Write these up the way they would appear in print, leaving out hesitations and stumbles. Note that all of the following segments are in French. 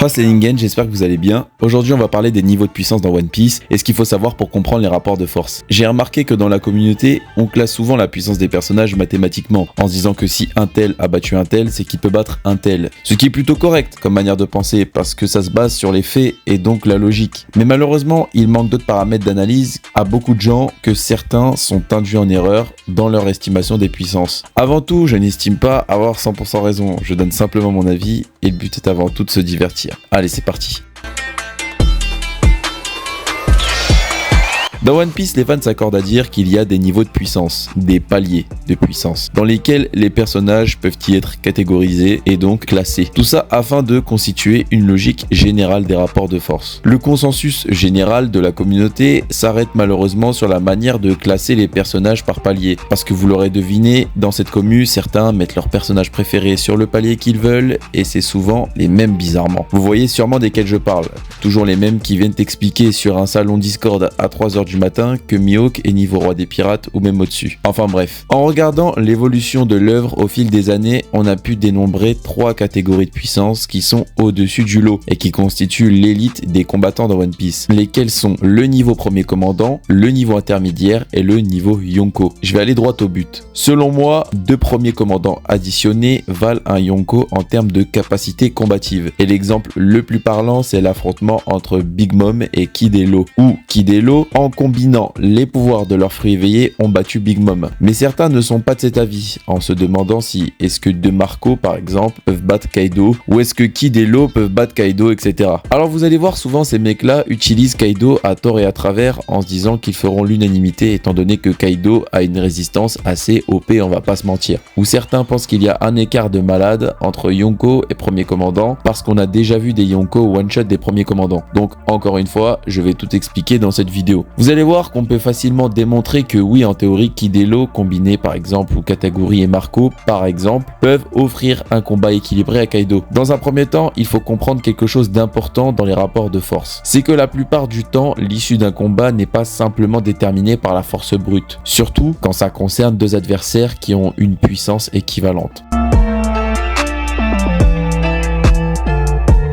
Pras les Ningen, j'espère que vous allez bien. Aujourd'hui on va parler des niveaux de puissance dans One Piece et ce qu'il faut savoir pour comprendre les rapports de force. J'ai remarqué que dans la communauté, on classe souvent la puissance des personnages mathématiquement, en se disant que si un tel a battu un tel, c'est qu'il peut battre un tel. Ce qui est plutôt correct comme manière de penser, parce que ça se base sur les faits et donc la logique. Mais malheureusement, il manque d'autres paramètres d'analyse à beaucoup de gens que certains sont induits en erreur dans leur estimation des puissances. Avant tout, je n'estime pas avoir 100% raison, je donne simplement mon avis et le but est avant tout de se divertir. Allez, c'est parti. Dans One Piece, les fans s'accordent à dire qu'il y a des niveaux de puissance, des paliers de puissance, dans lesquels les personnages peuvent y être catégorisés et donc classés. Tout ça afin de constituer une logique générale des rapports de force. Le consensus général de la communauté s'arrête malheureusement sur la manière de classer les personnages par palier. Parce que vous l'aurez deviné, dans cette commu, certains mettent leur personnage préféré sur le palier qu'ils veulent et c'est souvent les mêmes bizarrement. Vous voyez sûrement desquels je parle. Toujours les mêmes qui viennent t'expliquer sur un salon Discord à 3h du matin que Mihawk est niveau roi des pirates ou même au-dessus. Enfin bref. En regardant l'évolution de l'œuvre au fil des années, on a pu dénombrer 3 catégories de puissance qui sont au-dessus du lot et qui constituent l'élite des combattants dans One Piece. Lesquels sont le niveau premier commandant, le niveau intermédiaire et le niveau Yonko. Je vais aller droit au but. Selon moi, 2 premiers commandants additionnés valent un Yonko en termes de capacité combative. Et l'exemple le plus parlant, c'est l'affrontement entre Big Mom et Kid et Law. Où Kid et Law, en combinant les pouvoirs de leurs fruits éveillés, ont battu Big Mom. Mais certains ne sont pas de cet avis, en se demandant si est-ce que deux Marco par exemple peuvent battre Kaido, ou est-ce que Kid et Law peuvent battre Kaido, etc. Alors vous allez voir, souvent ces mecs-là utilisent Kaido à tort et à travers en se disant qu'ils feront l'unanimité étant donné que Kaido a une résistance assez OP, on va pas se mentir. Ou certains pensent qu'il y a un écart de malade entre Yonko et premier commandant parce qu'on a déjà vu des Yonko one-shot des premiers commandants. Donc encore une fois, je vais tout expliquer dans cette vidéo. Vous allez voir qu'on peut facilement démontrer que oui, en théorie, Kid et Law combinés par exemple ou Kataguri et Marco par exemple peuvent offrir un combat équilibré à Kaido. Dans un premier temps, il faut comprendre quelque chose d'important dans les rapports de force. C'est que la plupart du temps, l'issue d'un combat n'est pas simplement déterminée par la force brute. Surtout quand ça concerne deux adversaires qui ont une puissance équivalente.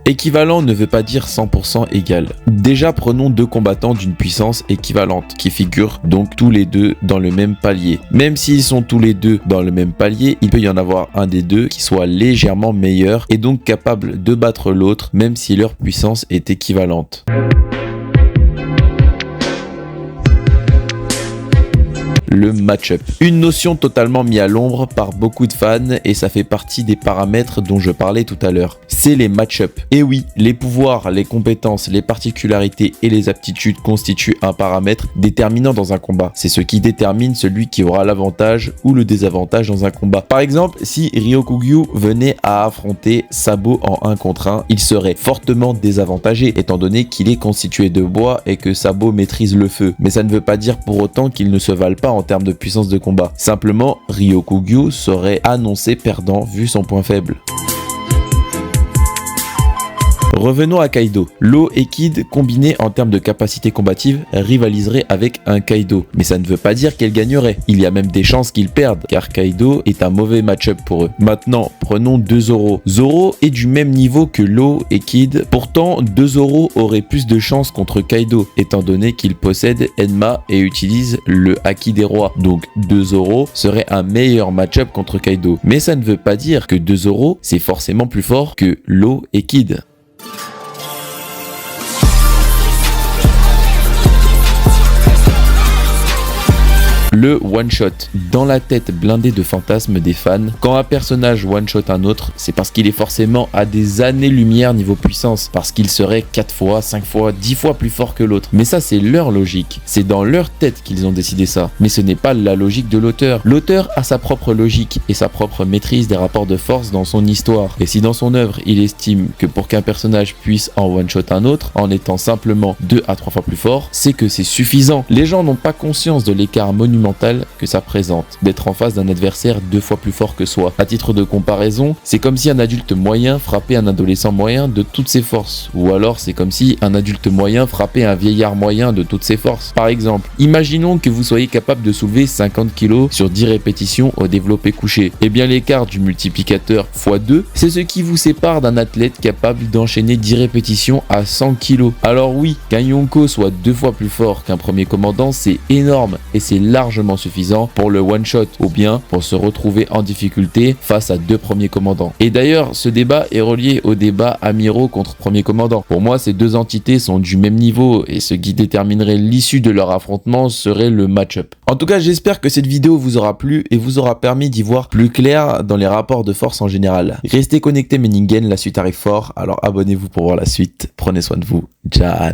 Équivalent ne veut pas dire 100% égal. Déjà prenons 2 combattants d'une puissance équivalente, qui figurent donc tous les deux dans le même palier. Même s'ils sont tous les deux dans le même palier, il peut y en avoir un des deux qui soit légèrement meilleur et donc capable de battre l'autre, même si leur puissance est équivalente. Le match-up. Une notion totalement mise à l'ombre par beaucoup de fans et ça fait partie des paramètres dont je parlais tout à l'heure. C'est les match-up. Et oui, les pouvoirs, les compétences, les particularités et les aptitudes constituent un paramètre déterminant dans un combat. C'est ce qui détermine celui qui aura l'avantage ou le désavantage dans un combat. Par exemple, si Ryokugyu venait à affronter Sabo en 1 contre 1, il serait fortement désavantagé étant donné qu'il est constitué de bois et que Sabo maîtrise le feu. Mais ça ne veut pas dire pour autant qu'ils ne se valent pas en termes de puissance de combat. Simplement, Ryokugyu serait annoncé perdant vu son point faible. Revenons à Kaido. Law et Kid, combinés en termes de capacité combative, rivaliseraient avec un Kaido. Mais ça ne veut pas dire qu'elles gagneraient. Il y a même des chances qu'ils perdent, car Kaido est un mauvais match-up pour eux. Maintenant, prenons 2 Zoro. Zoro est du même niveau que Law et Kid. Pourtant, 2 Zoro aurait plus de chances contre Kaido, étant donné qu'il possède Enma et utilise le Haki des rois. Donc 2 Zoro serait un meilleur match-up contre Kaido. Mais ça ne veut pas dire que 2 Zoro, c'est forcément plus fort que Law et Kid. Le one-shot. Dans la tête blindée de fantasmes des fans, quand un personnage one-shot un autre, c'est parce qu'il est forcément à des années-lumière niveau puissance, parce qu'il serait 4 fois, 5 fois, 10 fois plus fort que l'autre. Mais ça, c'est leur logique. C'est dans leur tête qu'ils ont décidé ça. Mais ce n'est pas la logique de l'auteur. L'auteur a sa propre logique et sa propre maîtrise des rapports de force dans son histoire. Et si dans son œuvre, il estime que pour qu'un personnage puisse en one-shot un autre, en étant simplement 2 à 3 fois plus fort, c'est que c'est suffisant. Les gens n'ont pas conscience de l'écart monumental mentale que ça présente, d'être en face d'un adversaire 2 fois plus fort que soi. À titre de comparaison, c'est comme si un adulte moyen frappait un adolescent moyen de toutes ses forces, ou alors c'est comme si un adulte moyen frappait un vieillard moyen de toutes ses forces. Par exemple, imaginons que vous soyez capable de soulever 50 kg sur 10 répétitions au développé couché. Et bien l'écart du multiplicateur x2, c'est ce qui vous sépare d'un athlète capable d'enchaîner 10 répétitions à 100 kg. Alors oui, qu'un Yonko soit 2 fois plus fort qu'un premier commandant, c'est énorme et c'est largement suffisant pour le one shot ou bien pour se retrouver en difficulté face à 2 premiers commandants. Et d'ailleurs, ce débat est relié au débat amiraux contre premier commandant. Pour moi, ces deux entités sont du même niveau et ce qui déterminerait l'issue de leur affrontement serait le match-up. En tout cas, j'espère que cette vidéo vous aura plu et vous aura permis d'y voir plus clair dans les rapports de force en général. Restez connectés mes Ningen, la suite arrive fort, alors abonnez-vous pour voir la suite. Prenez soin de vous. Ciao.